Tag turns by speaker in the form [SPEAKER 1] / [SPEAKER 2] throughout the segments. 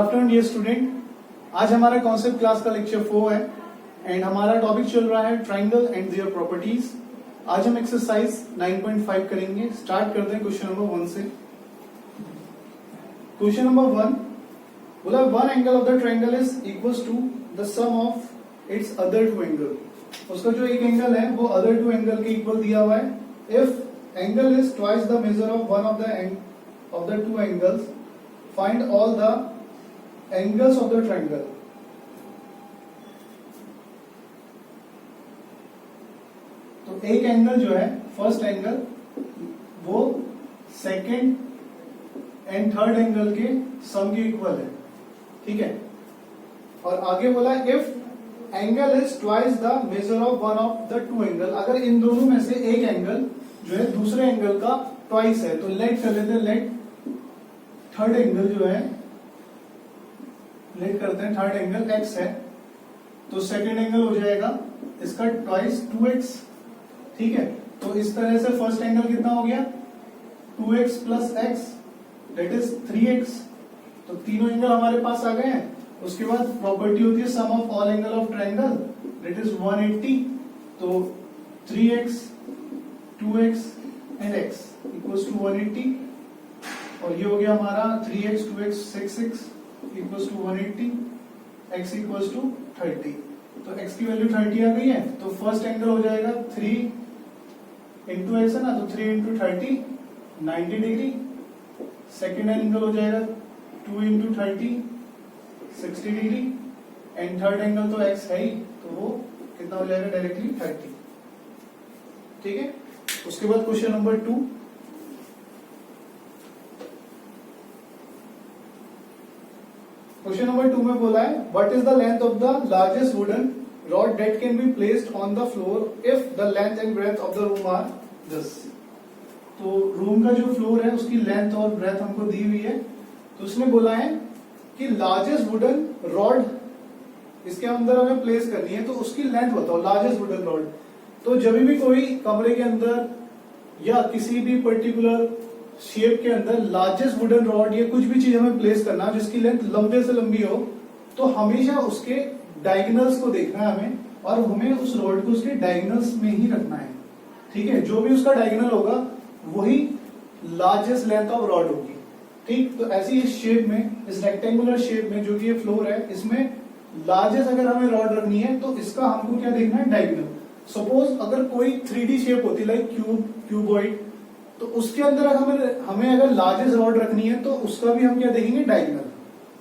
[SPEAKER 1] Afternoon dear student, आज हमारा concept class का लेक्चर 4 है एंड हमारा टॉपिक चल रहा है ट्राइंगल एंड देयर प्रॉपर्टीज। आज हम एक्सरसाइज 9.5 करेंगे। स्टार्ट करते हैं क्वेश्चन नंबर 1 से। क्वेश्चन नंबर 1 बोला one angle of the triangle is equals to the sum of its other two angle. उसका जो एक एंगल है वो अदर टू एंगल के इक्वल दिया हुआ है। If angle is twice the measure of one of the two angles, find all the angles of the triangle. तो एक एंगल जो है फर्स्ट एंगल वो सेकेंड एंड थर्ड एंगल के सम के इक्वल है, ठीक है। और आगे बोला if angle is twice the measure of one of the to angle, अगर इन दोनों में से एक एंगल जो है दूसरे एंगल का ट्वाइस है, तो लेट कर लेते हैं, लेट थर्ड एंगल जो है, लेट करते हैं थर्ड एंगल x है, तो सेकेंड एंगल हो जाएगा इसका ट्वाइस 2x, ठीक है। तो इस तरह से फर्स्ट एंगल कितना हो गया 2x plus x that is 3x। तो तीनों एंगल हमारे पास आ गए हैं। उसके बाद प्रॉपर्टी होती है sum of all angle of triangle that is 180। तो 3x 2x and x equals to 180, और ये हो गया हमारा 3x 2x 6x equals to 180, x equals to 30। तो x की वैल्यू 30 आ गई है। तो फर्स्ट एंगल हो जाएगा 3 इंटू एक्स है ना, तो 3 इंटू 30 90 डिग्री। सेकेंड एंगल हो जाएगा 2 into 30 60 degree, and third angle तो x है ही, तो वो कितना हो जाएगा डायरेक्टली 30, ठीक है। उसके बाद क्वेश्चन नंबर 2, क्वेश्चन नंबर 2 में बोला है what is the length of the largest wooden rod that can be placed on the floor if the length and breadth of the room are this. तो room का जो floor है उसकी length और breath हमको दी हुई है। तो उसने बोला है कि लार्जेस्ट वुडन रॉड इसके अंदर हमें प्लेस करनी है, तो उसकी लेंथ बताओ, लार्जेस्ट वुडन रॉड। तो जब भी कोई कमरे के अंदर या किसी भी पर्टिकुलर शेप के अंदर लार्जेस्ट वुडन रॉड या कुछ भी चीज हमें प्लेस करना जिसकी लेंथ लंबे से लंबी हो, तो हमेशा उसके डायगोनल्स को देखना है हमें, और हमें उस रॉड को उसके डायगोनल्स में ही रखना है, ठीक है। जो भी उसका डायगोनल होगा वही लार्जेस्ट लेंथ ऑफ रॉड होगी, ठीक। तो ऐसी इस शेप में, इस रेक्टेंगुलर शेप में जो कि ये फ्लोर है, इसमें लार्जेस्ट अगर हमें रॉड रखनी है तो इसका हमको क्या देखना है, डायगोनल। सपोज अगर कोई 3D शेप होती लाइक क्यूब, क्यूबॉइड, तो उसके अंदर हमें अगर लार्जेस्ट रॉड रखनी है तो उसका भी हम क्या देखेंगे, डायगोनल,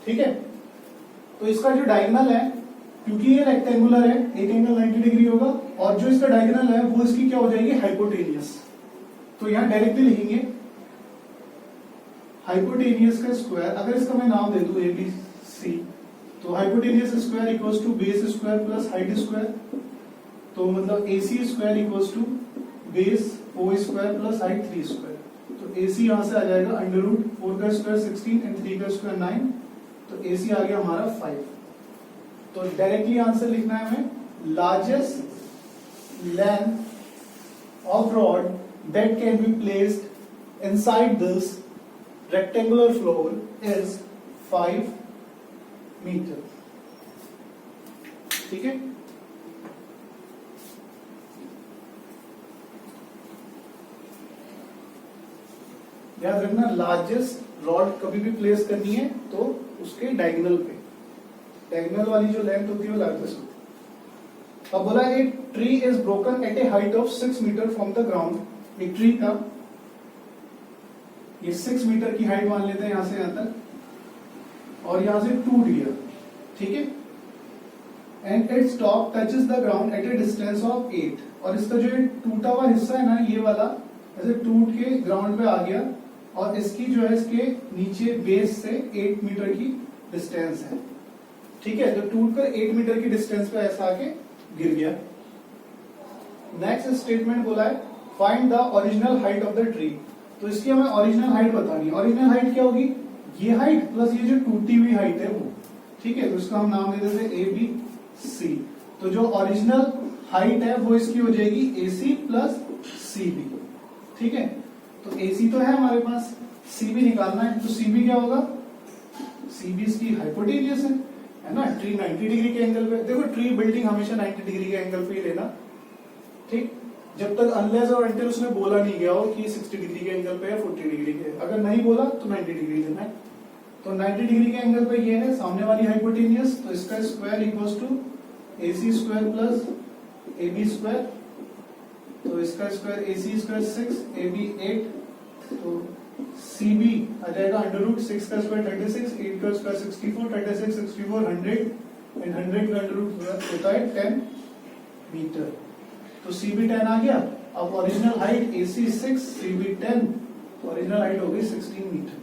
[SPEAKER 1] ठीक है। तो इसका जो डायगोनल है, क्योंकि ये रेक्टेंगुलर है, एक एंगल 90 डिग्री होगा, और जो इसका डायगोनल है वो इसकी क्या हो जाएगी, हाइपोटेनियस। तो यहां डायरेक्टली लिखेंगे हाइपोटेनियस का स्क्वायर, अगर इसका मैं नाम दे दूं ABC, तो hypotenuse square equals to base square plus height square. तो मतलब AC square equals to base 4 square plus height 3 square. तो AC यहां से आ जाएगा अंडर रूट 4 का स्क्वायर 16 एंड 3 का स्क्वायर 9। तो AC आ गया हमारा 5। तो डायरेक्टली आंसर लिखना है हमें, largest length of rod that can be placed inside this rectangular floor is 5 metre, ठीक है। याद रखना, लार्जेस्ट रॉड कभी भी प्लेस करनी है तो उसके डायगोनल पे, डायगोनल वाली जो लेंथ होती है वो लार्जेस्ट होती है। अब बोला एक tree is broken at a height of 6 metre from the ground. एक ट्री का ये 6 मीटर की हाइट मान लेते हैं यहां से यहां तक, और यहां से टूट गया, ठीक है। And its top touches the ground eight A distance of 8, और इसका जो टूटा हुआ हिस्सा है ना, ये वाला ऐसे टूट के ग्राउंड पे आ गया, और इसकी जो है इसके नीचे बेस से 8 मीटर की डिस्टेंस है, ठीक है। तो टूट कर 8 मीटर की डिस्टेंस पे ऐसा आके गिर गया। नेक्स्ट स्टेटमेंट बोला है find the original height of the tree. तो इसकी हमें ओरिजिनल हाइट बतानी है। ओरिजिनल हाइट क्या होगी, ये हाइट प्लस ये जो टूटी हुई हाइट है वो, ठीक है। तो इसका हम नाम दे देते हैं ABC। तो जो ओरिजिनल हाइट है वो इसकी हो जाएगी AC प्लस CB, ठीक है। तो AC तो है हमारे पास, CB निकालना है। तो CB क्या होगा, CB इसकी हाइपोटेनियस है ना, ट्री 90 डिग्री के एंगल पे। देखो ट्री बिल्डिंग हमेशा 90 डिग्री के एंगल पे ही लेना, ठीक, जब तक अनलेस और अनटिल उसने बोला नहीं गया हो कि 60 डिग्री के एंगल पे है 40 डिग्री के, अगर नहीं बोला तो 90 डिग्री लेना है। तो 90 डिग्री के एंगल पे ये है सामने वाली हाइपोटेनियस, तो इसका square equals to AC square plus AB square, तो इसका स्क्वायर AC स्क्वायर 6 AB 8, तो CB आ जाएगा अंडर रूट 6 का स्क्वायर 36, 8 का स्क्वायर 64, 36 64 100 एंड 100 का अंडर रूट होता है 10 मीटर। तो CB 10 आ गया। अब ओरिजिनल हाइट AC 6 CB 10, तो ओरिजिनल हाइट हो गई 16 मीटर।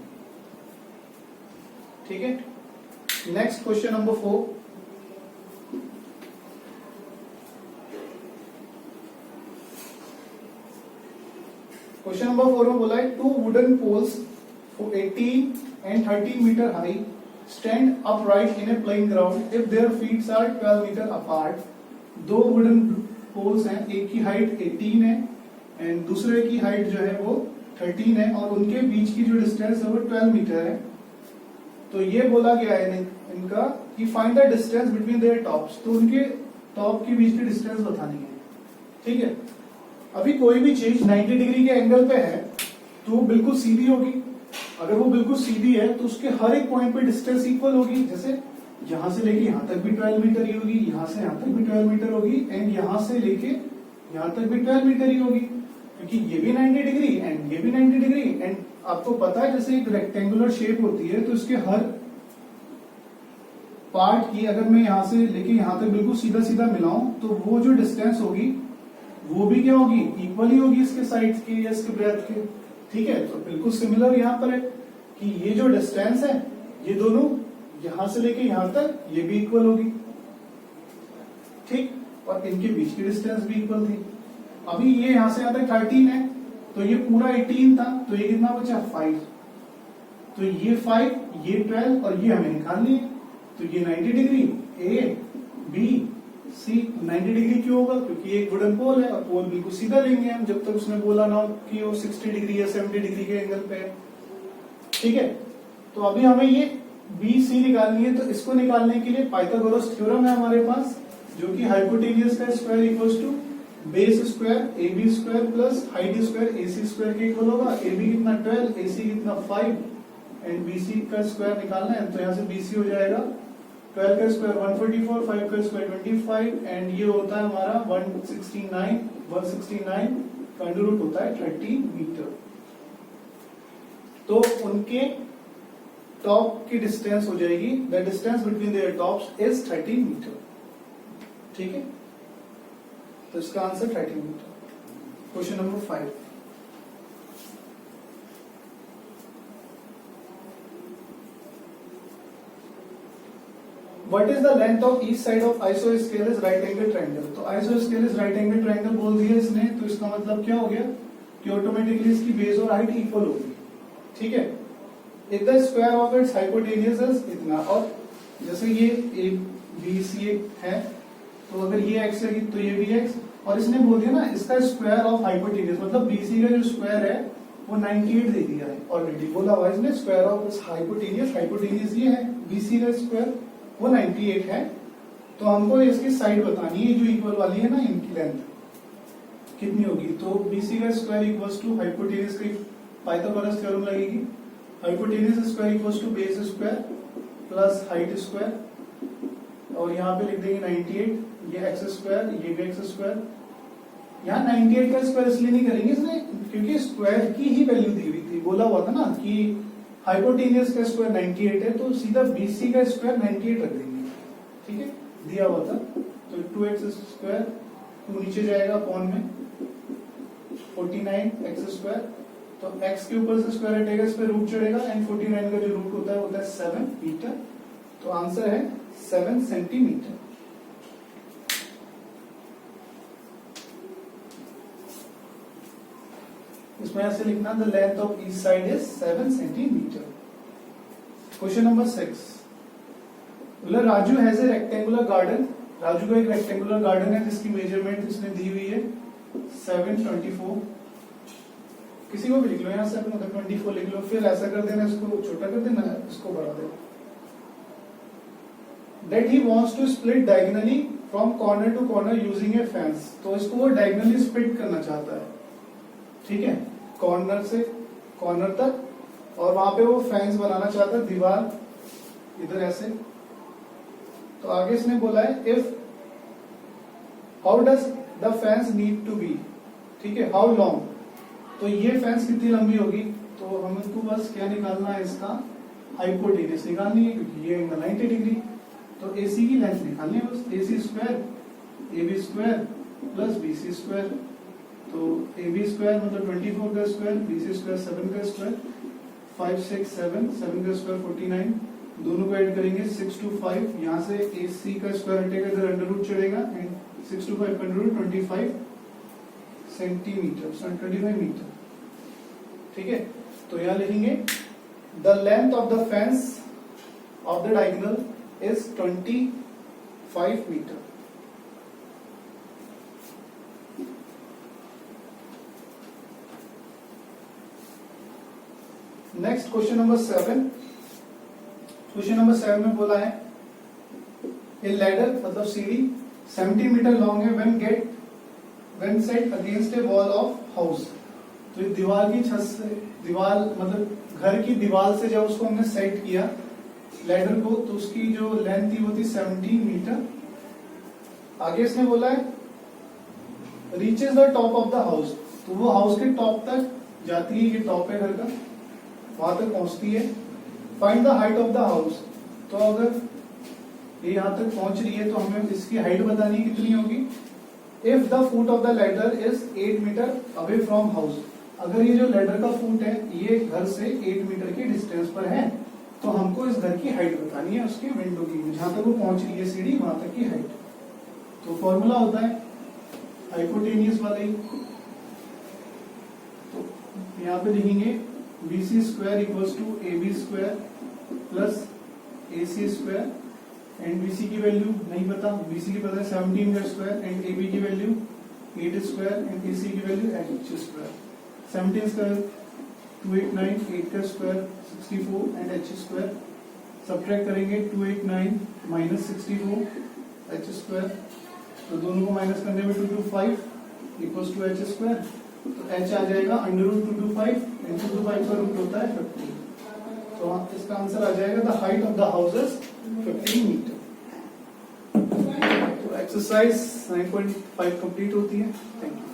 [SPEAKER 1] ठीक है, next question number 4। Question number 4 में बोला है 2 wooden poles 18 and 13 metre high stand upright in a plain ground if their feet are 12 metre apart। दो वुडन पोल्स हैं, एक की हाइट 18 है एंड दूसरे की हाइट जो है वो 13 है और उनके बीच की जो डिस्टेंस है वो 12 मीटर है। तो ये बोला गया है इनका कि find the distance between their tops, तो उनके टॉप के बीच की डिस्टेंस बतानी है। ठीक है, अभी कोई भी चीज 90 डिग्री के एंगल पे है तो वो बिल्कुल सीधी होगी। अगर वो बिल्कुल सीधी है तो उसके हर एक पॉइंट पे डिस्टेंस इक्वल होगी। जैसे यहां से लेके यहां तक भी 12 मीटर ही होगी, यहां से यहां तक भी 12 मीटर होगी एंड यहां से लेके यहां तक भी 12 मीटर ही होगी, क्योंकि ये भी 90 डिग्री एंड ये भी 90 डिग्री। एंड आपको पता है जैसे एक रेक्टेंगुलर शेप होती है तो इसके हर पार्ट की अगर मैं यहां से लेके यहां तक बिल्कुल सीधा सीधा मिलाऊं तो वो जो डिस्टेंस होगी वो भी क्या होगी, इक्वल ही होगी इसके साइड्स की या इसके ब्रेथ के। ठीक है, तो बिल्कुल सिमिलर यहाँ पर है कि ये जो डिस्टेंस है ये दोनों यहां से लेके यहां तक ये भी इक्वल होगी। ठीक, और इनके बीच की डिस्टेंस भी इक्वल थी। अभी ये यहां से यहां तक 13 है तो ये पूरा 18 था, तो ये कितना बचा 5, तो ये 5 ये 12 और ये हमें निकाल लिए। तो ये 90 degree A B C 90 degree क्यों होगा, क्योंकि एक वुडन पोल है और पोल बिल्कुल सीधा लेंगे हम जब तक उसने बोला ना कि वो 60 डिग्री या 70 डिग्री के एंगल पे है। ठीक है, तो अभी हमें ये BC निकालनी है, तो इसको निकालने के लिए पाइथागोरस थ्योरम है हमारे पास, जो कि हाइपोटेनियस का square equals to base square AB square plus height square AC square के इक्वल होगा। AB कितना 12, AC कितना 5 एंड BC का स्क्वायर निकालना है, तो यहाँ से BC हो जाएगा 12 का स्क्वायर 144, 5 का स्क्वायर 25 एंड ये होता है हमारा 169 का अंडर रूट होता है 30 मीटर। तो उनके टॉप की डिस्टेंस हो जाएगी, the distance between their tops is 30 metre. ठीक है, तो इसका answer 30 metre. Question number 5। What is the length of each side of isosceles right angle triangle? तो isosceles right angle triangle बोल दिया इसने, तो इसका मतलब क्या हो गया कि ऑटोमेटिकली इसकी बेस और हाइट इक्वल होगी। ठीक है, if the square of its hypotenuse is इतना, और जैसे ये ABC है तो अगर ये x है तो ये भी x, और इसने बोल दिया ना इसका स्क्वायर ऑफ हाइपोटेन्यूज, मतलब BC का जो स्क्वायर है वो 98 दे दिया है ऑलरेडी, बोला हुआ इसने स्क्वायर ऑफ हाइपोटेन्यूज। हाइपोटेन्यूज ये है, BC का स्क्वायर वो 98 है, तो हमको इसकी साइड बतानी है जो इक्वल वाली है ना, इनकी लेंथ कितनी होगी। तो BC का स्क्वायर इक्वल्स टू हाइपोटेन्यूज की पाइथागोरस थ्योरम लगेगी। Hypotenuse square equals to base square plus height square, और यहाँ पे लिख देंगे 98, ये एक्स स्क्वायर ये भी एक्स स्क्वायर। यहाँ 98 का स्क्वायर इसलिए नहीं करेंगे इसने क्योंकि स्क्वायर की ही वैल्यू दी हुई थी, बोला हुआ था ना कि हाइपोटेनियस का स्क्वायर 98 है, तो सीधा BC का स्क्वायर 98 रख देंगे। ठीक है, दिया हुआ था, तो 2x स्क्वायर 2 नीचे जाएगा अपॉन में 49 एक्स स्क्वायर, तो x के ऊपर से स्क्वायर हटेगा, इस पे रूट चढ़ेगा एंड 49 का जो रूट होता है 7 मीटर। तो आंसर है 7 सेंटीमीटर। इसमें ऐसे लिखना, the length of each side is 7 centimetre. Question number 6, बोला Raju has a rectangular garden. Raju का एक रेक्टेंगुलर गार्डन है जिसकी मेजरमेंट इसने दी हुई है 724। किसी को भी लिख लो, यहाँ 7 मतलब 24 लिख लो, फिर ऐसा कर देना, इसको छोटा कर देना, इसको बढ़ा देना। that he wants to split diagonally from corner to corner using a fence. तो इसको वो diagonally split करना चाहता है, ठीक है, कॉर्नर से कॉर्नर तक, और वहां पे वो फेंस बनाना चाहता है, दीवार इधर ऐसे. तो आगे इसने बोला है if how does the fence need to be, ठीक है, हाउ लॉन्ग. तो ये फेंस कितनी लंबी होगी, तो हमको बस क्या निकालना है, इसका हाइपोटेनस निकालनी है, क्योंकि ये एंगल 90 डिग्री. तो AC की लेंथ निकालनी है बस, AC square AB square plus BC square. तो AB स्क्वायर मतलब 24 का स्क्वायर, BC स्क्वायर 7 का स्क्वायर, 5 6 7 7 का स्क्वायर 49. दोनों को ऐड करेंगे 6 to 5. यहाँ से AC का स्क्वायर हटेगा, इधर अंडर रूट चढ़ेगा, and 6 to 5 under root 25 centimetre, 25 metre. ठीक है, तो यहाँ लिखेंगे the length of the fence of the diagonal is 25 metre. Next question number 7. Question number 7 में बोला है ए लैडर मतलब सीढ़ी 70 मीटर लॉन्ग है when set against a wall of house. तो ये दीवार की छत से, दीवार मतलब घर की दीवार से जब उसको हमने सेट किया लैडर को, तो उसकी जो लेंथ थी वो थी 70 मीटर. आगे इसने बोला है reaches the top of the house. तो वो हाउस के टॉप तक जाती है, ये टॉप है घर का, वहां तक पहुंचती है. Find the height of the house. तो अगर ये यहां तक पहुंच रही है तो हमें इसकी हाइट बतानी कितनी होगी. If the foot of the ladder is 8 metre away from house. अगर ये जो लैडर का फुट है ये घर से 8 मीटर के डिस्टेंस पर है, तो हमको इस घर की हाइट बतानी है, उसकी विंडो की, जहां तक वो पहुंच रही है सीढ़ी वहां तक की हाइट. तो फॉर्मूला होता है हाइपोटेनियस वाला ही. तो यहाँ पे लिखेंगे BC square equals to AB square plus AC square, and BC की वैल्यू नहीं पता, BC की पता है 17 का स्क्वायर, एंड AB की वैल्यू 8 स्क्वायर, एंड AC की वैल्यू H स्क्वायर. 17 स्क्वायर 289, 8 का square 64, and H square. Subtract करेंगे 289 माइनस 64 H स्क्वायर. तो दोनों को माइनस करने में 225 इक्वल्स टू H स्क्वायर. तो H आ जाएगा अंडर रूट 225, एंड 225 का रूट होता है 15. तो इसका आंसर आ जाएगा the height of the house is 15 metre. तो एक्सरसाइज 9.5 कंप्लीट होती है. Thank you.